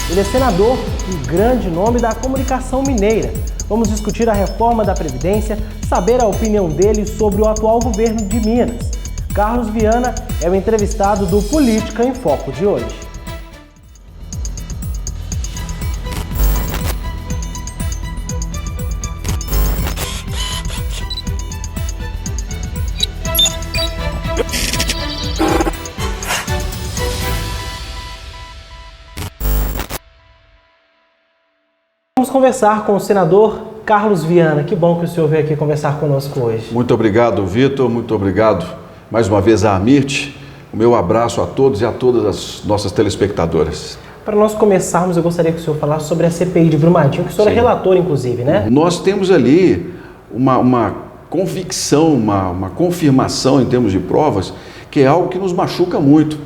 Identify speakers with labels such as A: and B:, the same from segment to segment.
A: Ele é senador e grande nome da comunicação mineira. Vamos discutir a reforma da Previdência, saber a opinião dele sobre o atual governo de Minas. Carlos Viana é o entrevistado do Política em Foco de hoje. Vamos conversar com o senador Carlos Viana. Que bom que o senhor veio aqui conversar conosco hoje.
B: Muito obrigado, Vitor. Muito obrigado mais uma vez a Amirte. O meu abraço a todos e a todas as nossas telespectadoras.
A: Para nós começarmos, eu gostaria que o senhor falasse sobre a CPI de Brumadinho, que o senhor é relator, inclusive, né?
B: Nós temos ali uma convicção, uma confirmação em termos de provas, que é algo que nos machuca muito.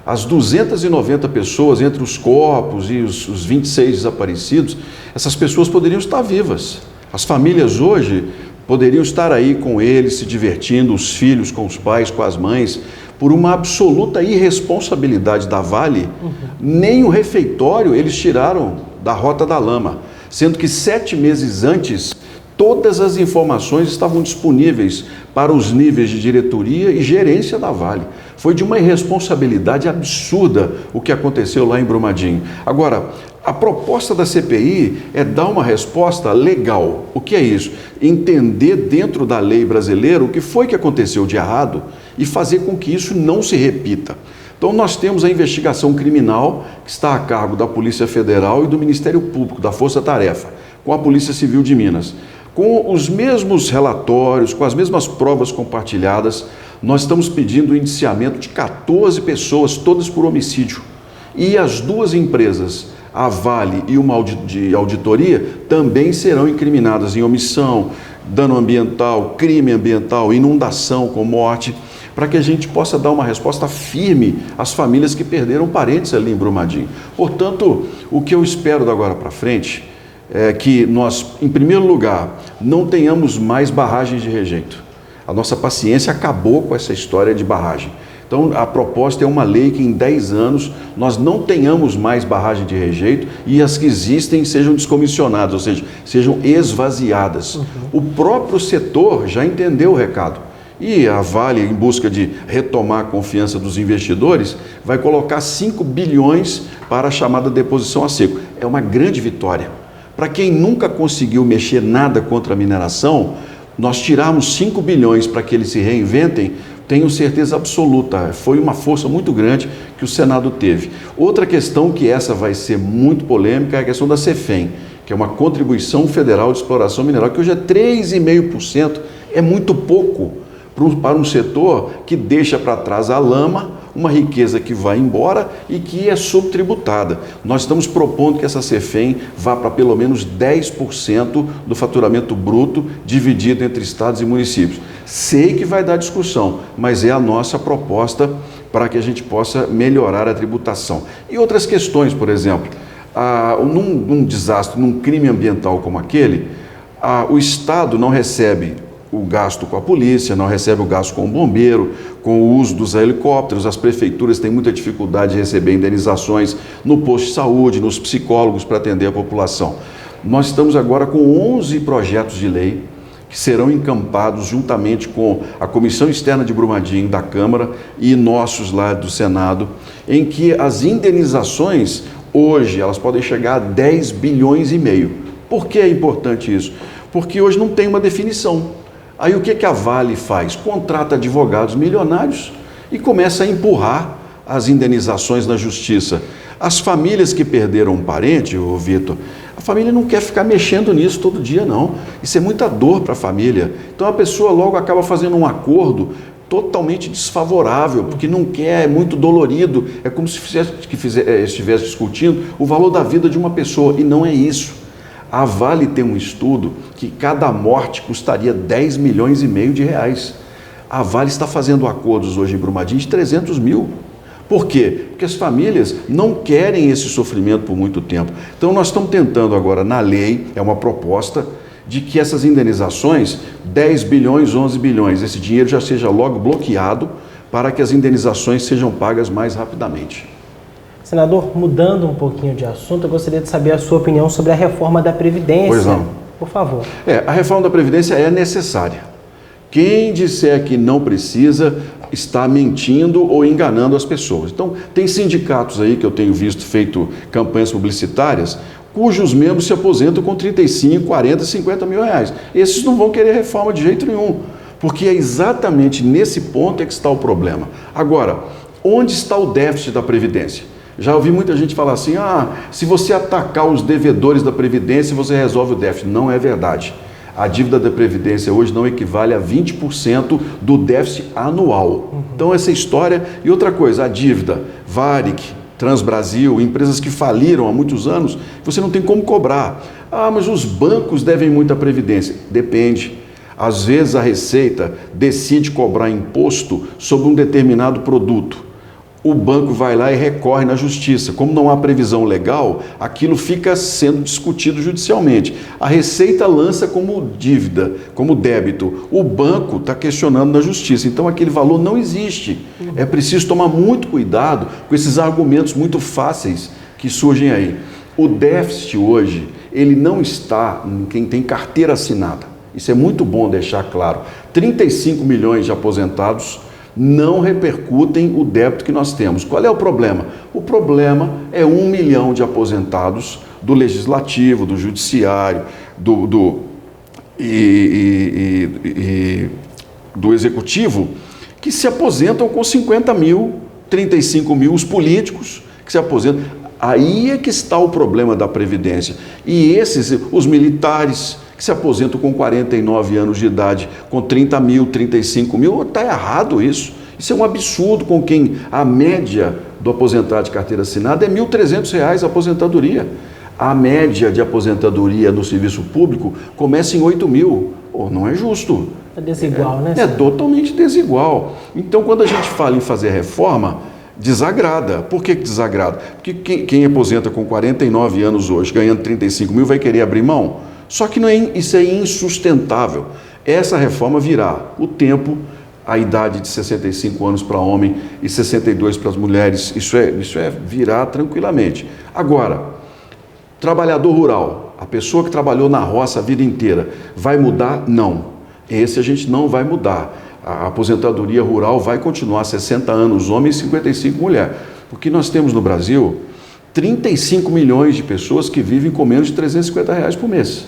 B: As 290 pessoas entre os corpos e os 26 desaparecidos, essas pessoas poderiam estar vivas. As famílias hoje poderiam estar aí com eles, se divertindo, os filhos com os pais, com as mães, por uma absoluta irresponsabilidade da Vale. Nem o refeitório eles tiraram da Rota da Lama, sendo que 7 meses antes, todas as informações estavam disponíveis para os níveis de diretoria e gerência da Vale. Foi de uma irresponsabilidade absurda o que aconteceu lá em Brumadinho. Agora, a proposta da CPI é dar uma resposta legal. O que é isso? Entender dentro da lei brasileira o que foi que aconteceu de errado e fazer com que isso não se repita. Então nós temos a investigação criminal que está a cargo da Polícia Federal e do Ministério Público, da Força Tarefa, com a Polícia Civil de Minas. Com os mesmos relatórios, com as mesmas provas compartilhadas, nós estamos pedindo o indiciamento de 14 pessoas, todas por homicídio. E as duas empresas, a Vale e uma de auditoria, também serão incriminadas em omissão, dano ambiental, crime ambiental, inundação com morte, para que a gente possa dar uma resposta firme às famílias que perderam parentes ali em Brumadinho. Portanto, o que eu espero da agora para frente é que nós, em primeiro lugar, não tenhamos mais barragens de rejeito. A nossa paciência acabou com essa história de barragem. Então, a proposta é uma lei que em 10 anos nós não tenhamos mais barragem de rejeito e as que existem sejam descomissionadas, ou seja, sejam esvaziadas. O próprio setor já entendeu o recado. E a Vale, em busca de retomar a confiança dos investidores, vai colocar 5 bilhões para a chamada deposição a seco. É uma grande vitória. Para quem nunca conseguiu mexer nada contra a mineração, nós tirarmos 5 bilhões para que eles se reinventem, tenho certeza absoluta, foi uma força muito grande que o Senado teve. Outra questão que essa vai ser muito polêmica é a questão da CEFEM, que é uma contribuição federal de exploração mineral, que hoje é 3,5%, é muito pouco para um setor que deixa para trás a lama, uma riqueza que vai embora e que é subtributada. Nós estamos propondo que essa CEFEM vá para pelo menos 10% do faturamento bruto dividido entre estados e municípios. Sei que vai dar discussão, mas é a nossa proposta para que a gente possa melhorar a tributação. E outras questões, por exemplo, num desastre, num crime ambiental como aquele, o Estado não recebe o gasto com a polícia, não recebe o gasto com o bombeiro, com o uso dos helicópteros, as prefeituras têm muita dificuldade de receber indenizações no posto de saúde, nos psicólogos para atender a população. Nós estamos agora com 11 projetos de lei que serão encampados juntamente com a Comissão Externa de Brumadinho da Câmara e nossos lá do Senado, em que as indenizações hoje elas podem chegar a 10 bilhões e meio. Por que é importante isso? Porque hoje não tem uma definição. Aí o que a Vale faz? Contrata advogados milionários e começa a empurrar as indenizações na justiça. As famílias que perderam um parente, Vitor, a família não quer ficar mexendo nisso todo dia, não. Isso é muita dor para a família. Então a pessoa logo acaba fazendo um acordo totalmente desfavorável, porque não quer, é muito dolorido. É como se estivesse discutindo o valor da vida de uma pessoa, e não é isso. A Vale tem um estudo que cada morte custaria 10 milhões e meio de reais. A Vale está fazendo acordos hoje em Brumadinho de 300 mil. Por quê? Porque as famílias não querem esse sofrimento por muito tempo. Então nós estamos tentando agora na lei, é uma proposta, de que essas indenizações, 10 bilhões, 11 bilhões, esse dinheiro já seja logo bloqueado para que as indenizações sejam pagas mais rapidamente.
A: Senador, mudando um pouquinho de assunto, eu gostaria de saber a sua opinião sobre a reforma da Previdência.
B: Pois não.
A: Por favor.
B: A reforma da Previdência é necessária. Quem disser que não precisa está mentindo ou enganando as pessoas. Então, tem sindicatos aí que eu tenho visto feito campanhas publicitárias cujos membros se aposentam com 35, 40, 50 mil reais. Esses não vão querer reforma de jeito nenhum, porque é exatamente nesse ponto é que está o problema. Agora, onde está o déficit da Previdência? Já ouvi muita gente falar assim, se você atacar os devedores da Previdência, você resolve o déficit. Não é verdade. A dívida da Previdência hoje não equivale a 20% do déficit anual. Então, essa história... E outra coisa, a dívida, Varig, Transbrasil, empresas que faliram há muitos anos, você não tem como cobrar. Mas os bancos devem muito à Previdência. Depende. Às vezes a Receita decide cobrar imposto sobre um determinado produto. O banco vai lá e recorre na justiça. Como não há previsão legal, aquilo fica sendo discutido judicialmente. A Receita lança como dívida, como débito. O banco está questionando na justiça. Então aquele valor não existe. É preciso tomar muito cuidado com esses argumentos muito fáceis que surgem aí. O déficit hoje, ele não está em quem tem carteira assinada. Isso é muito bom deixar claro. 35 milhões de aposentados não repercutem o débito que nós temos. Qual é o problema? O problema é 1 milhão de aposentados do Legislativo, do Judiciário, do Executivo, que se aposentam com 50 mil, 35 mil, os políticos que se aposentam. Aí é que está o problema da Previdência. E esses, os militares que se aposentam com 49 anos de idade, com 30 mil, 35 mil, está errado isso. Isso é um absurdo com quem a média do aposentado de carteira assinada é R$ 1.300 a aposentadoria. A média de aposentadoria no serviço público começa em 8 mil. Não é justo.
A: É desigual, né?
B: É totalmente desigual. Então, quando a gente fala em fazer reforma, desagrada. Por que desagrada? Porque quem aposenta com 49 anos hoje, ganhando 35 mil, vai querer abrir mão? Só que isso é insustentável. Essa reforma virá o tempo, a idade de 65 anos para homem e 62 para as mulheres, isso virá tranquilamente. Agora, trabalhador rural, a pessoa que trabalhou na roça a vida inteira, vai mudar? Não. Esse a gente não vai mudar. A aposentadoria rural vai continuar 60 anos homem e 55 mulher. Porque nós temos no Brasil 35 milhões de pessoas que vivem com menos de R$350 por mês.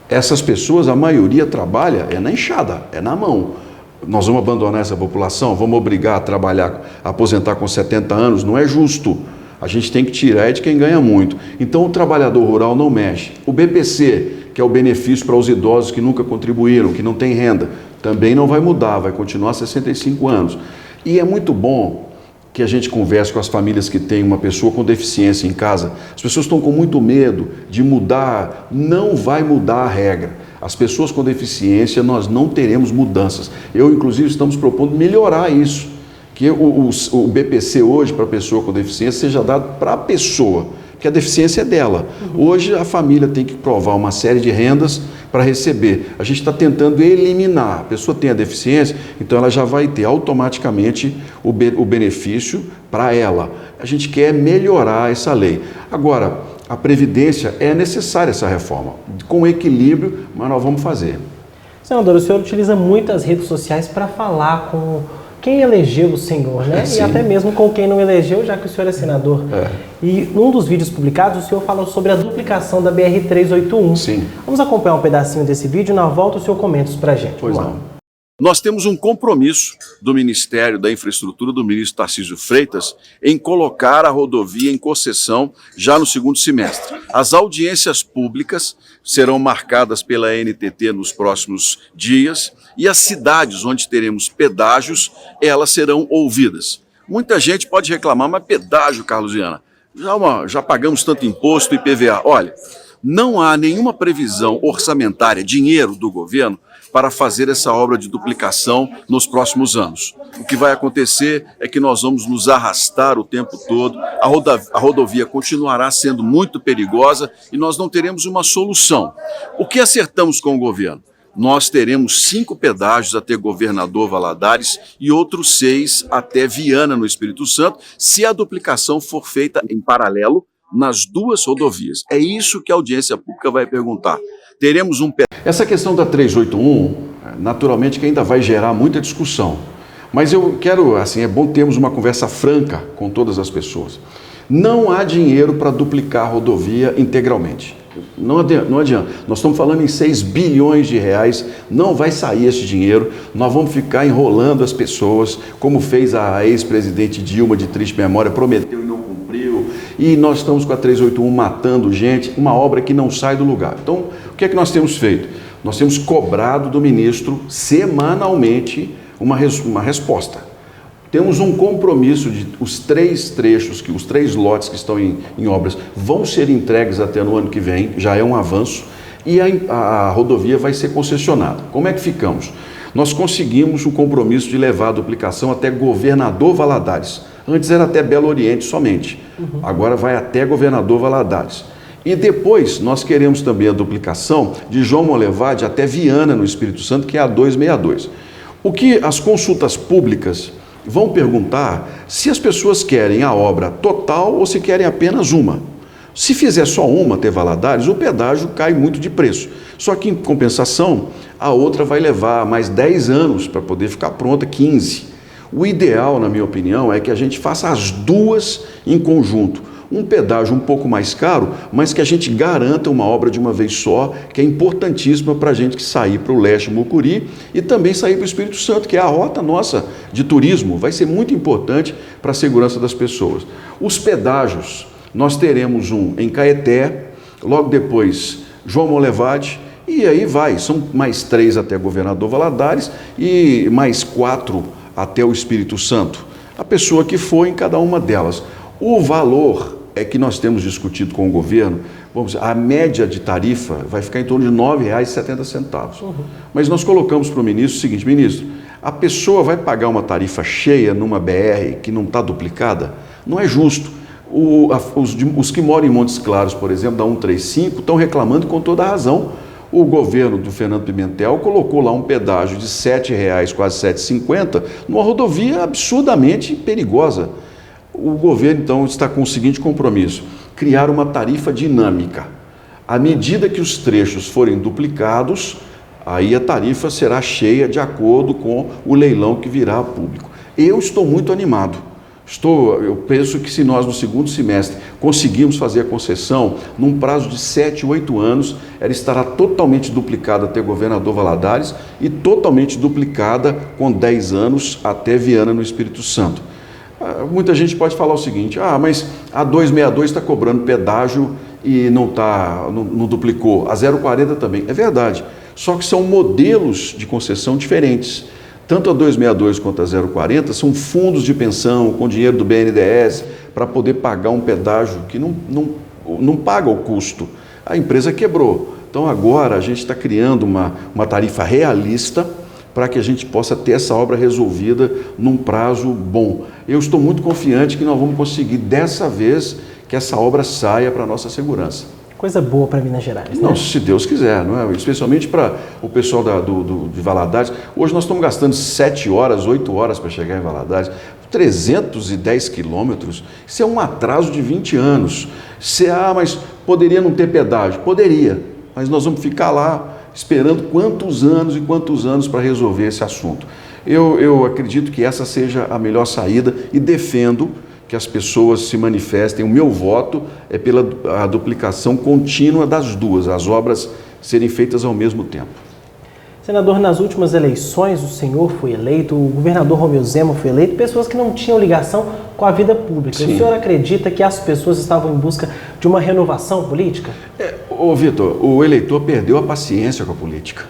B: Essas pessoas, a maioria trabalha na enxada, na mão. Nós vamos abandonar essa população? Vamos obrigar a trabalhar, a aposentar com 70 anos? Não é justo. A gente tem que tirar de quem ganha muito. Então o trabalhador rural não mexe. O BPC, que é o benefício para os idosos que nunca contribuíram, que não têm renda, também não vai mudar, vai continuar 65 anos. E é muito bom que a gente converse com as famílias que têm uma pessoa com deficiência em casa. As pessoas estão com muito medo de mudar, não vai mudar a regra. As pessoas com deficiência, nós não teremos mudanças. Eu, inclusive, estamos propondo melhorar isso, que o BPC hoje, para a pessoa com deficiência, seja dado para a pessoa, porque a deficiência é dela. Hoje, a família tem que provar uma série de rendas para receber. A gente está tentando eliminar. A pessoa tem a deficiência, então ela já vai ter automaticamente o benefício para ela. A gente quer melhorar essa lei. Agora, a Previdência, é necessária essa reforma, com equilíbrio, mas nós vamos fazer.
A: Senador, o senhor utiliza muitas redes sociais para falar com quem elegeu o senhor, né?
B: Sim.
A: E até mesmo com quem não elegeu, já que o senhor é senador. E num dos vídeos publicados, o senhor falou sobre a duplicação da BR-381.
B: Sim.
A: Vamos acompanhar um pedacinho desse vídeo e na volta o senhor comenta isso pra gente.
B: Pois não. Nós temos um compromisso do Ministério da Infraestrutura, do ministro Tarcísio Freitas, em colocar a rodovia em concessão já no segundo semestre. As audiências públicas serão marcadas pela NTT nos próximos dias e as cidades onde teremos pedágios, elas serão ouvidas. Muita gente pode reclamar, mas pedágio, Carlos Viana, já pagamos tanto imposto e IPVA. Olha, não há nenhuma previsão orçamentária, dinheiro do governo, para fazer essa obra de duplicação nos próximos anos. O que vai acontecer é que nós vamos nos arrastar o tempo todo, a rodovia continuará sendo muito perigosa e nós não teremos uma solução. O que acertamos com o governo? nós teremos 5 pedágios até Governador Valadares e outros 6 até Viana, no Espírito Santo, se a duplicação for feita em paralelo nas 2 rodovias. É isso que a audiência pública vai perguntar. Teremos um... Essa questão da 381, naturalmente que ainda vai gerar muita discussão, mas eu quero, assim, é bom termos uma conversa franca com todas as pessoas. Não há dinheiro para duplicar a rodovia integralmente. Não adianta. Nós estamos falando em 6 bilhões de reais, não vai sair esse dinheiro, nós vamos ficar enrolando as pessoas, como fez a ex-presidente Dilma, de triste memória, prometeu e não cumpriu, e nós estamos com a 381 matando gente, uma obra que não sai do lugar. Então, o que é que nós temos feito? Nós temos cobrado do ministro semanalmente uma resposta. Temos um compromisso de os 3 trechos, os 3 lotes que estão em obras vão ser entregues até no ano que vem, já é um avanço, e a rodovia vai ser concessionada. Como é que ficamos? Nós conseguimos o compromisso de levar a duplicação até Governador Valadares. Antes era até Belo Oriente somente, agora vai até Governador Valadares. E depois nós queremos também a duplicação de João Monlevade até Viana, no Espírito Santo, que é a 262. O que as consultas públicas vão perguntar se as pessoas querem a obra total ou se querem apenas uma. Se fizer só uma até Valadares, o pedágio cai muito de preço. Só que, em compensação, a outra vai levar mais 10 anos para poder ficar pronta, 15. O ideal, na minha opinião, é que a gente faça as 2 em conjunto. Um pedágio um pouco mais caro, mas que a gente garanta uma obra de uma vez só, que é importantíssima para a gente que sair para o leste Mucuri e também sair para o Espírito Santo, que é a rota nossa de turismo, vai ser muito importante para a segurança das pessoas. Os pedágios, nós teremos um em Caeté, logo depois João Monlevade, e aí são mais 3 até Governador Valadares e mais 4 até o Espírito Santo. A pessoa que for em cada uma delas. O valor é que nós temos discutido com o governo, vamos dizer, a média de tarifa vai ficar em torno de R$ 9,70. Mas nós colocamos para o ministro o seguinte: ministro, a pessoa vai pagar uma tarifa cheia numa BR que não está duplicada? Não é justo. Os que moram em Montes Claros, por exemplo, da 135, estão reclamando com toda a razão. O governo do Fernando Pimentel colocou lá um pedágio de R$ 7,00, quase R$ 7,50, numa rodovia absurdamente perigosa. O governo, então, está com o seguinte compromisso: criar uma tarifa dinâmica. À medida que os trechos forem duplicados, aí a tarifa será cheia de acordo com o leilão que virá a público. Eu estou muito animado. Eu penso que se nós, no segundo semestre, conseguirmos fazer a concessão, num prazo de 7, 8 anos, ela estará totalmente duplicada até Governador Valadares e totalmente duplicada com 10 anos até Viana, no Espírito Santo. Muita gente pode falar o seguinte: mas a 262 está cobrando pedágio e não duplicou, a 040 também. É verdade, só que são modelos de concessão diferentes. Tanto a 262 quanto a 040 são fundos de pensão com dinheiro do BNDES para poder pagar um pedágio que não paga o custo. A empresa quebrou. Então agora a gente está criando uma tarifa realista para que a gente possa ter essa obra resolvida num prazo bom. Eu estou muito confiante que nós vamos conseguir dessa vez que essa obra saia para a nossa segurança.
A: Coisa boa para Minas Gerais, né?
B: Não, se Deus quiser, não é? Especialmente para o pessoal de Valadares. Hoje nós estamos gastando 7 horas, 8 horas para chegar em Valadares, 310 quilômetros, isso é um atraso de 20 anos. Mas poderia não ter pedágio? Poderia, mas nós vamos ficar lá esperando quantos anos para resolver esse assunto. Eu acredito que essa seja a melhor saída e defendo que as pessoas se manifestem. O meu voto é pela a duplicação contínua das 2, as obras serem feitas ao mesmo tempo.
A: Senador, nas últimas eleições o senhor foi eleito, o governador Romeu Zema foi eleito, pessoas que não tinham ligação com a vida pública. Sim. O senhor acredita que as pessoas estavam em busca de uma renovação política?
B: Vitor, o eleitor perdeu a paciência com a política.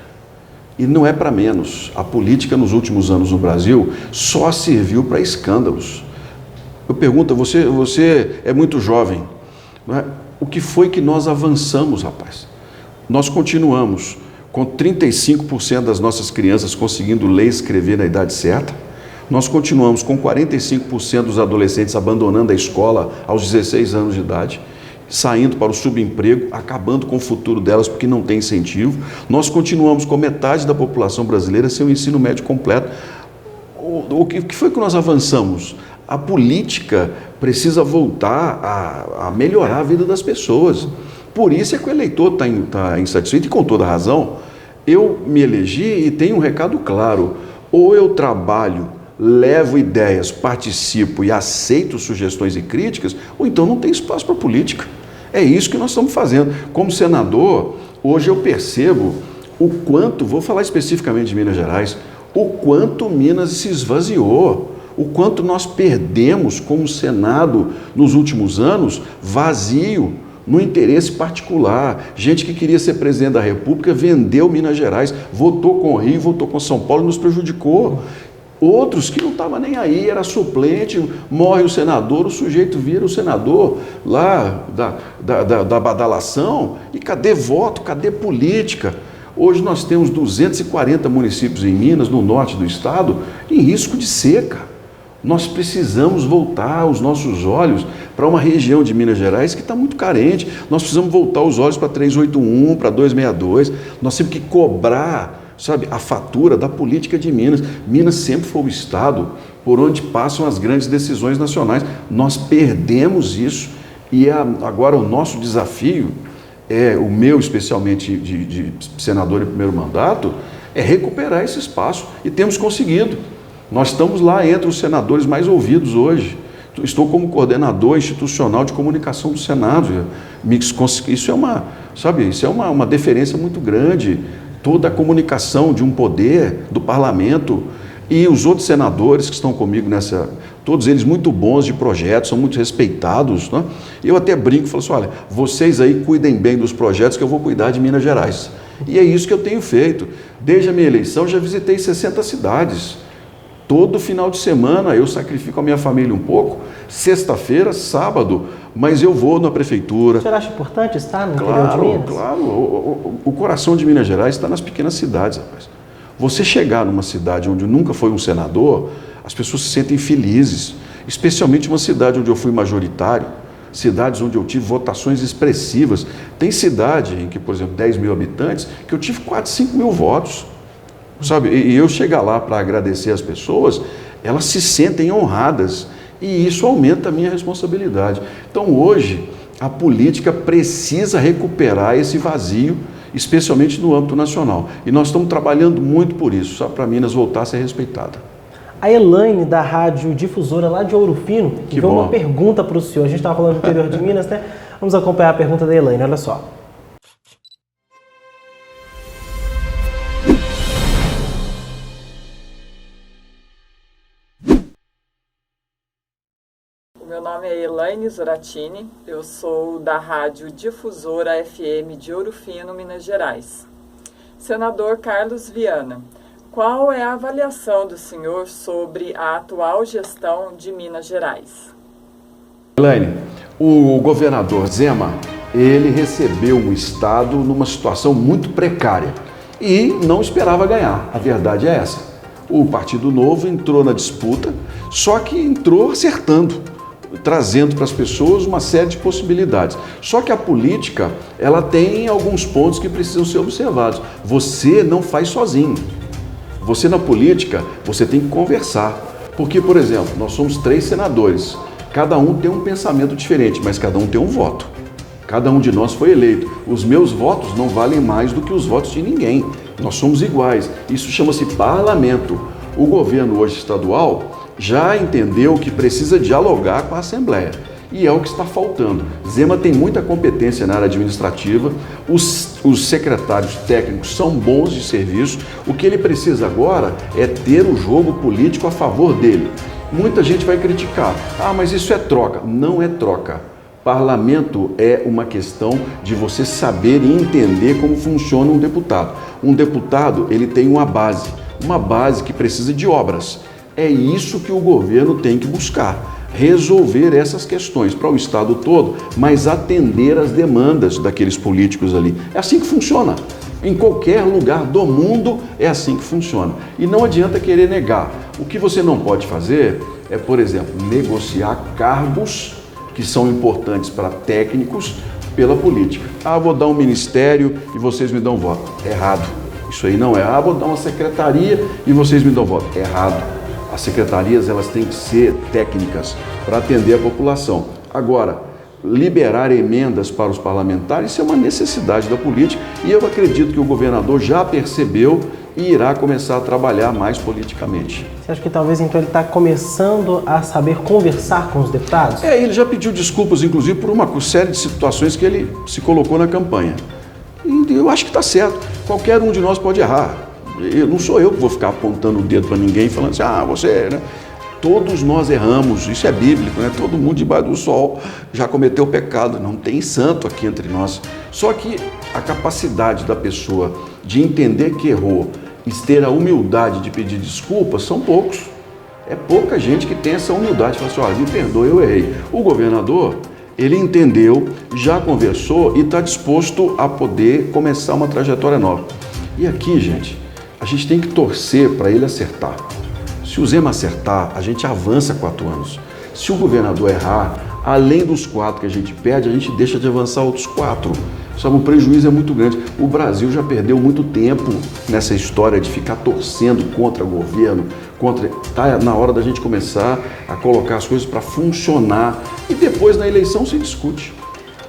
B: E não é para menos. A política nos últimos anos no Brasil só serviu para escândalos. Eu pergunto, você é muito jovem, não é? O que foi que nós avançamos, rapaz? Nós continuamos com 35% das nossas crianças conseguindo ler e escrever na idade certa. Nós continuamos com 45% dos adolescentes abandonando a escola aos 16 anos de idade. saindo para o subemprego, acabando com o futuro delas porque não tem incentivo. Nós continuamos com metade da população brasileira sem o ensino médio completo. O que foi que nós avançamos? A política precisa voltar a melhorar a vida das pessoas. Por isso é que o eleitor está insatisfeito e com toda razão. Eu me elegi e tenho um recado claro: ou eu trabalho, levo ideias, participo e aceito sugestões e críticas, ou então não tem espaço para política. É isso que nós estamos fazendo. Como senador, hoje eu percebo o quanto, vou falar especificamente de Minas Gerais, o quanto Minas se esvaziou, o quanto nós perdemos como Senado nos últimos anos, vazio, no interesse particular. Gente que queria ser presidente da República vendeu Minas Gerais, votou com o Rio, votou com São Paulo e nos prejudicou. Outros que não estavam nem aí, era suplente, morre o senador, o sujeito vira o senador lá da badalação. E cadê voto, cadê política? Hoje nós temos 240 municípios em Minas, no norte do estado, em risco de seca. Nós precisamos voltar os nossos olhos para uma região de Minas Gerais que está muito carente. Nós precisamos voltar os olhos para 381, para 262. Nós temos que cobrar, sabe, a fatura da política de Minas. Minas sempre foi o estado por onde passam as grandes decisões nacionais. Nós perdemos isso e agora o nosso desafio, o meu especialmente de senador em primeiro mandato, é recuperar esse espaço e temos conseguido. Nós estamos lá entre os senadores mais ouvidos hoje. Estou como coordenador institucional de comunicação do Senado. Isso é uma deferência muito grande. Toda a comunicação de um poder do parlamento e os outros senadores que estão comigo todos eles muito bons de projetos, são muito respeitados, né? Eu até brinco e falo assim: olha, vocês aí cuidem bem dos projetos que eu vou cuidar de Minas Gerais. E é isso que eu tenho feito. Desde a minha eleição já visitei 60 cidades. Todo final de semana eu sacrifico a minha família um pouco, sexta-feira, sábado, mas eu vou na prefeitura.
A: O senhor acha importante estar no interior de Minas?
B: Claro. O coração de Minas Gerais está nas pequenas cidades, rapaz. Você chegar numa cidade onde nunca foi um senador, as pessoas se sentem felizes, especialmente uma cidade onde eu fui majoritário, cidades onde eu tive votações expressivas. Tem cidade em que, por exemplo, 10 mil habitantes, que eu tive 4, 5 mil votos. Sabe? E eu chegar lá para agradecer as pessoas, elas se sentem honradas e isso aumenta a minha responsabilidade. Então hoje a política precisa recuperar esse vazio, especialmente no âmbito nacional. E nós estamos trabalhando muito por isso, sabe? Para Minas voltar a ser respeitada.
A: A Elaine, da Rádio Difusora lá de Ouro Fino, enviou uma pergunta para o senhor. A gente estava falando do interior de Minas, né? Vamos acompanhar a pergunta da Elaine, olha só.
C: Meu nome é Elaine Zoratini, eu sou da Rádio Difusora FM de Ouro Fino, Minas Gerais. Senador Carlos Viana, qual é a avaliação do senhor sobre a atual gestão de Minas Gerais?
B: Elaine, o governador Zema, ele recebeu o estado numa situação muito precária e não esperava ganhar, a verdade é essa. O Partido Novo entrou na disputa, só que entrou acertando, trazendo para as pessoas uma série de possibilidades. Só que a política, ela tem alguns pontos que precisam ser observados. Você não faz sozinho. Você na política, você tem que conversar. Porque, por exemplo, nós somos 3 senadores. Cada um tem um pensamento diferente, mas cada um tem um voto. Cada um de nós foi eleito. Os meus votos não valem mais do que os votos de ninguém. Nós somos iguais. Isso chama-se parlamento. O governo hoje estadual já entendeu que precisa dialogar com a Assembleia. E é o que está faltando. Zema tem muita competência na área administrativa, os secretários técnicos são bons de serviço, o que ele precisa agora é ter o jogo político a favor dele. Muita gente vai criticar, mas isso é troca. Não é troca. Parlamento é uma questão de você saber e entender como funciona um deputado. Um deputado, ele tem uma base que precisa de obras. É isso que o governo tem que buscar, resolver essas questões para o estado todo, mas atender às demandas daqueles políticos ali. É assim que funciona. Em qualquer lugar do mundo é assim que funciona. E não adianta querer negar. O que você não pode fazer é, por exemplo, negociar cargos que são importantes para técnicos pela política. Ah, vou dar um ministério e vocês me dão voto. Errado. Isso aí não é. Ah, vou dar uma secretaria e vocês me dão voto. Errado. As secretarias, elas têm que ser técnicas para atender a população. Agora, liberar emendas para os parlamentares, isso é uma necessidade da política e eu acredito que o governador já percebeu e irá começar a trabalhar mais politicamente.
A: Você acha que talvez então ele está começando a saber conversar com os deputados?
B: Ele já pediu desculpas, inclusive, por uma série de situações que ele se colocou na campanha. E eu acho que está certo. Qualquer um de nós pode errar. Não sou eu que vou ficar apontando o dedo para ninguém falando assim, você, né? Todos nós erramos, isso é bíblico, né? Todo mundo debaixo do sol já cometeu pecado, não tem santo aqui entre nós. Só que a capacidade da pessoa de entender que errou e ter a humildade de pedir desculpas são poucos. É pouca gente que tem essa humildade, fala assim, olha, me perdoe, eu errei. O governador, ele entendeu, já conversou e está disposto a poder começar uma trajetória nova. E aqui, gente, a gente tem que torcer para ele acertar. Se o Zema acertar, a gente avança 4 anos. Se o governador errar, além dos 4 que a gente perde, a gente deixa de avançar outros 4. Sabe, o prejuízo é muito grande. O Brasil já perdeu muito tempo nessa história de ficar torcendo contra o governo. Está na hora da gente começar a colocar as coisas para funcionar. E depois, na eleição, se discute.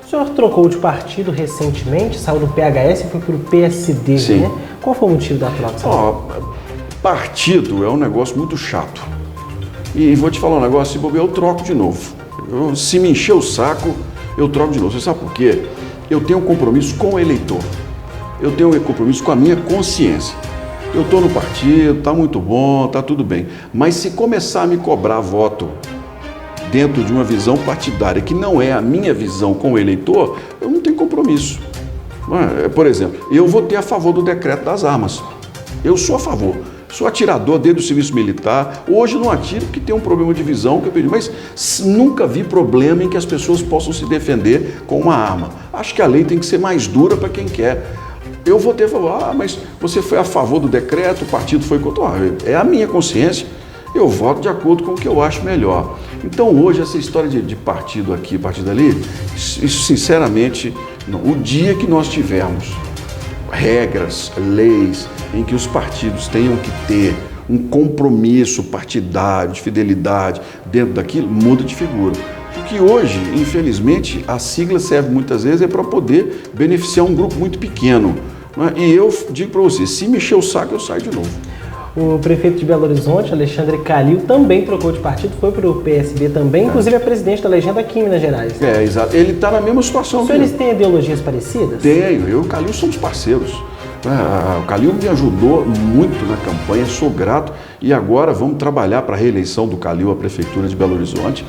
A: O senhor trocou de partido recentemente, saiu do PHS e foi para o PSD,
B: Sim.
A: né? Qual foi o motivo da troca?
B: Partido é um negócio muito chato. E vou te falar um negócio, se bobear, eu troco de novo. Se me encher o saco, eu troco de novo. Você sabe por quê? Eu tenho um compromisso com o eleitor. Eu tenho um compromisso com a minha consciência. Eu estou no partido, está muito bom, está tudo bem. Mas se começar a me cobrar voto dentro de uma visão partidária que não é a minha visão com o eleitor, eu não tenho compromisso. Por exemplo, eu votei a favor do decreto das armas. Eu sou a favor. Sou atirador desde o serviço militar. Hoje não atiro porque tem um problema de visão que eu pedi, mas nunca vi problema em que as pessoas possam se defender com uma arma. Acho que a lei tem que ser mais dura para quem quer. Eu votei a favor. Mas você foi a favor do decreto, o partido foi contra. É a minha consciência. Eu voto de acordo com o que eu acho melhor. Então hoje essa história de partido aqui, partido ali, isso sinceramente, não. O dia que nós tivermos regras, leis, em que os partidos tenham que ter um compromisso partidário, de fidelidade dentro daquilo, muda de figura. Porque hoje, infelizmente, a sigla serve muitas vezes para poder beneficiar um grupo muito pequeno. Né? E eu digo para você, se me encher o saco, eu saio de novo.
A: O prefeito de Belo Horizonte, Alexandre Calil, também trocou de partido, foi para o PSB também, inclusive é presidente da legenda aqui em Minas Gerais.
B: Exato. Ele está na mesma situação.
A: Os senhores têm ideologias parecidas?
B: Tenho. Eu e o Calil somos parceiros. O Calil me ajudou muito na campanha, sou grato. E agora vamos trabalhar para a reeleição do Calil à Prefeitura de Belo Horizonte.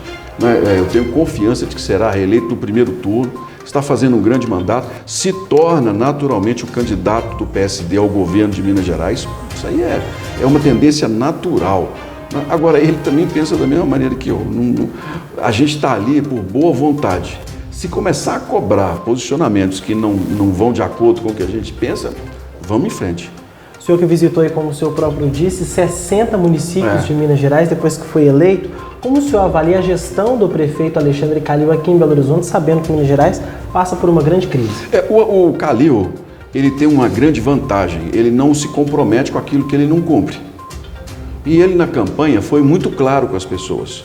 B: Eu tenho confiança de que será reeleito no primeiro turno. Está fazendo um grande mandato, se torna naturalmente o candidato do PSD ao governo de Minas Gerais. Isso aí é uma tendência natural. Agora, ele também pensa da mesma maneira que eu. A gente está ali por boa vontade. Se começar a cobrar posicionamentos que não vão de acordo com o que a gente pensa, vamos em frente.
A: O senhor que visitou, como o senhor próprio disse, 60 municípios de Minas Gerais depois que foi eleito, como o senhor avalia a gestão do prefeito Alexandre Calil aqui em Belo Horizonte, sabendo que Minas Gerais passa por uma grande crise?
B: O Calil, ele tem uma grande vantagem, ele não se compromete com aquilo que ele não cumpre. E ele na campanha foi muito claro com as pessoas.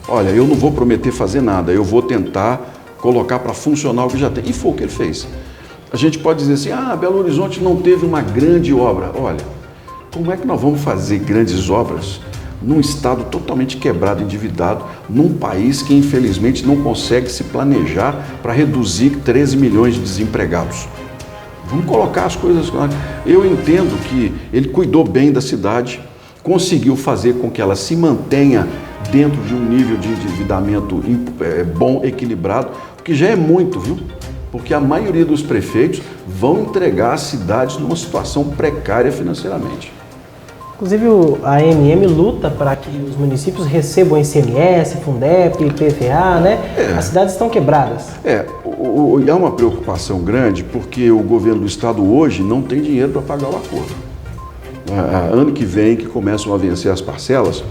B: Olha, eu não vou prometer fazer nada, eu vou tentar colocar para funcionar o que já tem. E foi o que ele fez. A gente pode dizer assim, Belo Horizonte não teve uma grande obra. Olha, como é que nós vamos fazer grandes obras num estado totalmente quebrado, endividado, num país que infelizmente não consegue se planejar para reduzir 13 milhões de desempregados? Vamos colocar as coisas... Eu entendo que ele cuidou bem da cidade, conseguiu fazer com que ela se mantenha dentro de um nível de endividamento bom, equilibrado, o que já é muito, viu? Porque a maioria dos prefeitos vão entregar as cidades numa situação precária financeiramente.
A: Inclusive, a AMM luta para que os municípios recebam ICMS, Fundep, IPVA, né? As cidades estão quebradas.
B: Há uma preocupação grande porque o governo do estado hoje não tem dinheiro para pagar o acordo. Ano que vem, que começam a vencer as parcelas,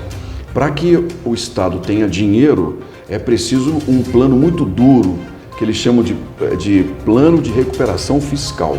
B: para que o estado tenha dinheiro, é preciso um plano muito duro, que eles chamam de plano de recuperação fiscal.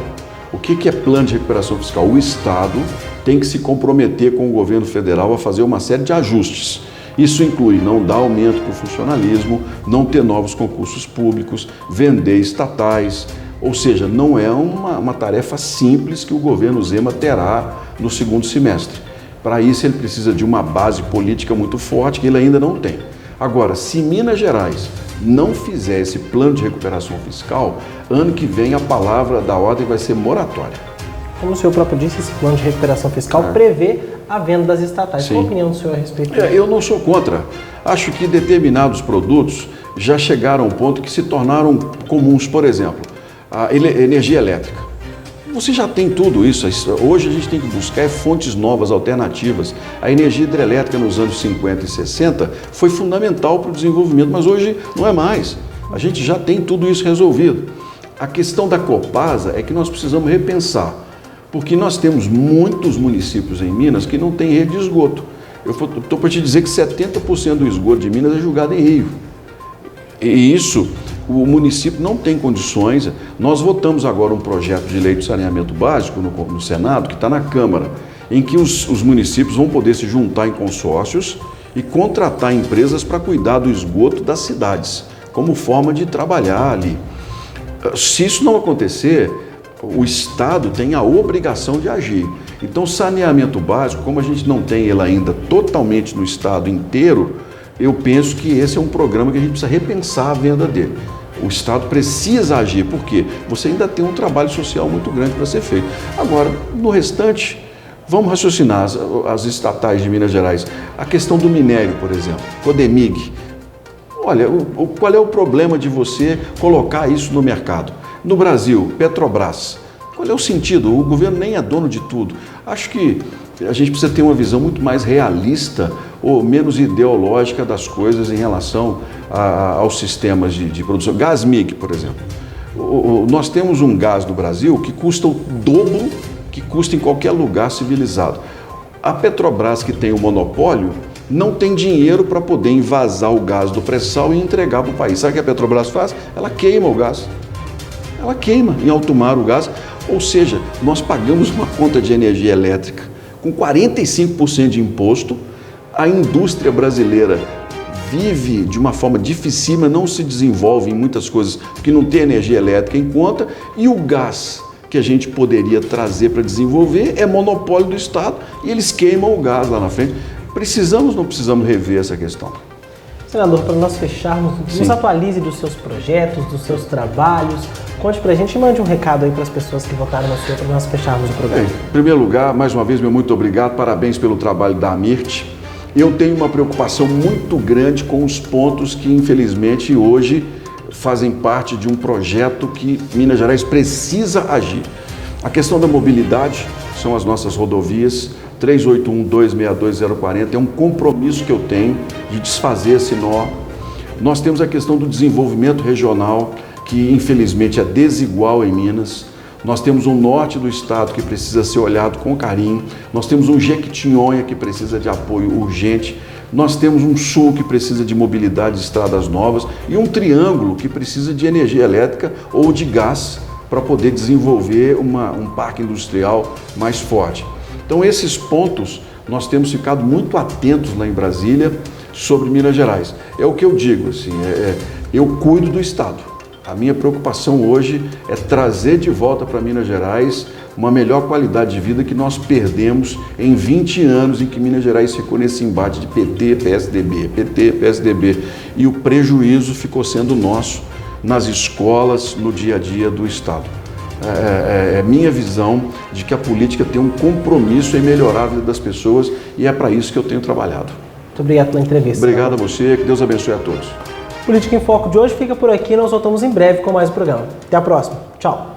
B: O que é plano de recuperação fiscal? O Estado tem que se comprometer com o governo federal a fazer uma série de ajustes. Isso inclui não dar aumento para o funcionalismo, não ter novos concursos públicos, vender estatais, ou seja, não é uma tarefa simples que o governo Zema terá no segundo semestre. Para isso ele precisa de uma base política muito forte que ele ainda não tem. Agora, se Minas Gerais não fizer esse plano de recuperação fiscal, ano que vem a palavra da ordem vai ser moratória.
A: Como o senhor próprio disse, esse plano de recuperação fiscal prevê a venda das estatais. Qual a opinião do senhor a respeito disso?
B: Eu não sou contra. Acho que determinados produtos já chegaram a um ponto que se tornaram comuns. Por exemplo, a energia elétrica. Você já tem tudo isso. Hoje a gente tem que buscar fontes novas, alternativas. A energia hidrelétrica nos anos 50 e 60 foi fundamental para o desenvolvimento, mas hoje não é mais. A gente já tem tudo isso resolvido. A questão da Copasa é que nós precisamos repensar, porque nós temos muitos municípios em Minas que não têm rede de esgoto. Eu estou para te dizer que 70% do esgoto de Minas é jogado em rio. E isso o município não tem condições. Nós votamos agora um projeto de lei de saneamento básico no Senado, que está na Câmara, em que os municípios vão poder se juntar em consórcios e contratar empresas para cuidar do esgoto das cidades, como forma de trabalhar ali. Se isso não acontecer, o Estado tem a obrigação de agir. Então, saneamento básico, como a gente não tem ele ainda totalmente no Estado inteiro, eu penso que esse é um programa que a gente precisa repensar a venda dele. O Estado precisa agir, porque você ainda tem um trabalho social muito grande para ser feito. Agora, no restante, vamos raciocinar as estatais de Minas Gerais. A questão do minério, por exemplo, Codemig. Olha, qual é o problema de você colocar isso no mercado? No Brasil, Petrobras. Qual é o sentido? O governo nem é dono de tudo. Acho que a gente precisa ter uma visão muito mais realista ou menos ideológica das coisas em relação aos sistemas de produção. Gasmig, por exemplo. Nós temos um gás no Brasil que custa o dobro que custa em qualquer lugar civilizado. A Petrobras, que tem o monopólio, não tem dinheiro para poder invasar o gás do pré-sal e entregar para o país. Sabe o que a Petrobras faz? Ela queima o gás. Ela queima em alto mar o gás. Ou seja, nós pagamos uma conta de energia elétrica com 45% de imposto. A indústria brasileira vive de uma forma dificílima, não se desenvolve em muitas coisas porque não tem energia elétrica em conta, e o gás que a gente poderia trazer para desenvolver é monopólio do Estado e eles queimam o gás lá na frente. Precisamos ou não precisamos rever essa questão?
A: Senador, para nós fecharmos, nos atualize dos seus projetos, dos seus trabalhos, conte para a gente e mande um recado aí para as pessoas que votaram no senhor para nós fecharmos o programa.
B: Em primeiro lugar, mais uma vez, meu muito obrigado, parabéns pelo trabalho da AMIRT. Eu tenho uma preocupação muito grande com os pontos que, infelizmente, hoje fazem parte de um projeto que Minas Gerais precisa agir. A questão da mobilidade são as nossas rodovias. 381-262-040 é um compromisso que eu tenho de desfazer esse nó. Nós temos a questão do desenvolvimento regional, que infelizmente é desigual em Minas. Nós temos um norte do estado que precisa ser olhado com carinho. Nós temos um Jequitinhonha que precisa de apoio urgente. Nós temos um sul que precisa de mobilidade de estradas novas e um triângulo que precisa de energia elétrica ou de gás para poder desenvolver um parque industrial mais forte. Então, esses pontos nós temos ficado muito atentos lá em Brasília sobre Minas Gerais. É o que eu digo, assim, eu cuido do Estado. A minha preocupação hoje é trazer de volta para Minas Gerais uma melhor qualidade de vida que nós perdemos em 20 anos em que Minas Gerais ficou nesse embate de PT, PSDB, e o prejuízo ficou sendo nosso nas escolas, no dia a dia do Estado. É minha visão de que a política tem um compromisso em melhorar a vida das pessoas e é para isso que eu tenho trabalhado.
A: Muito obrigado pela entrevista.
B: Obrigado a você, que Deus abençoe a todos.
A: Política em Foco de hoje fica por aqui, nós voltamos em breve com mais um programa. Até a próxima. Tchau.